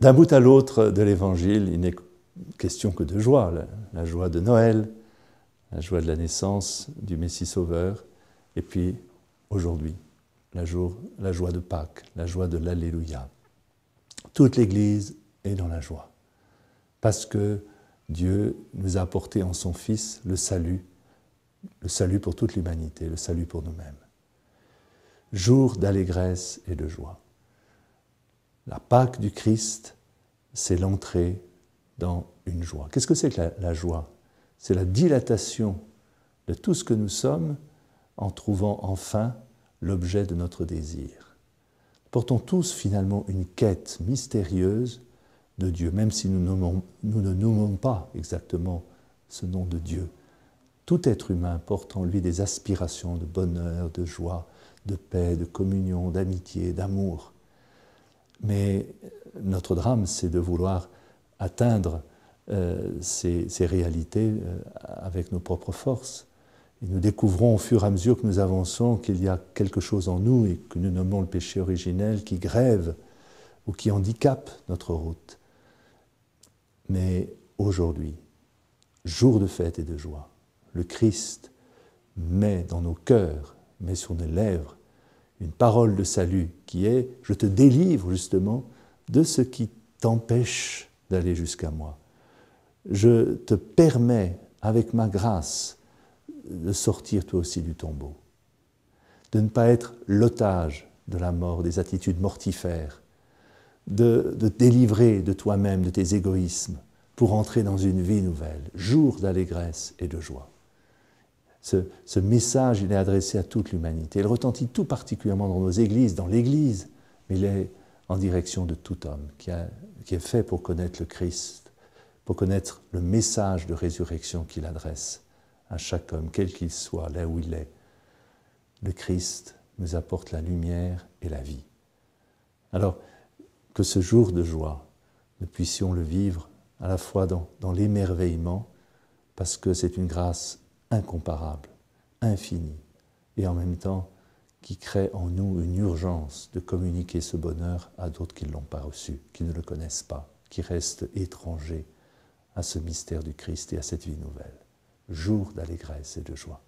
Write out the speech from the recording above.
D'un bout à l'autre de l'Évangile, il n'est question que de joie, la joie de Noël, la joie de la naissance du Messie Sauveur, et puis aujourd'hui, la joie de Pâques, la joie de l'Alléluia. Toute l'Église est dans la joie, parce que Dieu nous a apporté en son Fils le salut pour toute l'humanité, le salut pour nous-mêmes. Jour d'allégresse et de joie. La Pâque du Christ, c'est l'entrée dans une joie. Qu'est-ce que c'est que la joie? C'est la dilatation de tout ce que nous sommes en trouvant enfin l'objet de notre désir. Portons tous finalement une quête mystérieuse de Dieu, même si nous ne nommons pas exactement ce nom de Dieu. Tout être humain porte en lui des aspirations de bonheur, de joie, de paix, de communion, d'amitié, d'amour. Mais notre drame, c'est de vouloir atteindre ces réalités avec nos propres forces. Et nous découvrons au fur et à mesure que nous avançons qu'il y a quelque chose en nous et que nous nommons le péché originel qui grève ou qui handicape notre route. Mais aujourd'hui, jour de fête et de joie, le Christ met dans nos cœurs, met sur nos lèvres, une parole de salut qui est « Je te délivre justement de ce qui t'empêche d'aller jusqu'à moi. Je te permets, avec ma grâce, de sortir toi aussi du tombeau, de ne pas être l'otage de la mort, des attitudes mortifères, de délivrer de toi-même, de tes égoïsmes, pour entrer dans une vie nouvelle, jour d'allégresse et de joie. » Ce message, il est adressé à toute l'humanité. Il retentit tout particulièrement dans nos églises, dans l'Église, mais il est en direction de tout homme qui est fait pour connaître le Christ, pour connaître le message de résurrection qu'il adresse à chaque homme, quel qu'il soit, là où il est. Le Christ nous apporte la lumière et la vie. Alors, que ce jour de joie, nous puissions le vivre à la fois dans l'émerveillement, parce que c'est une grâce incomparable, infinie, et en même temps qui crée en nous une urgence de communiquer ce bonheur à d'autres qui ne l'ont pas reçu, qui ne le connaissent pas, qui restent étrangers à ce mystère du Christ et à cette vie nouvelle. Jour d'allégresse et de joie.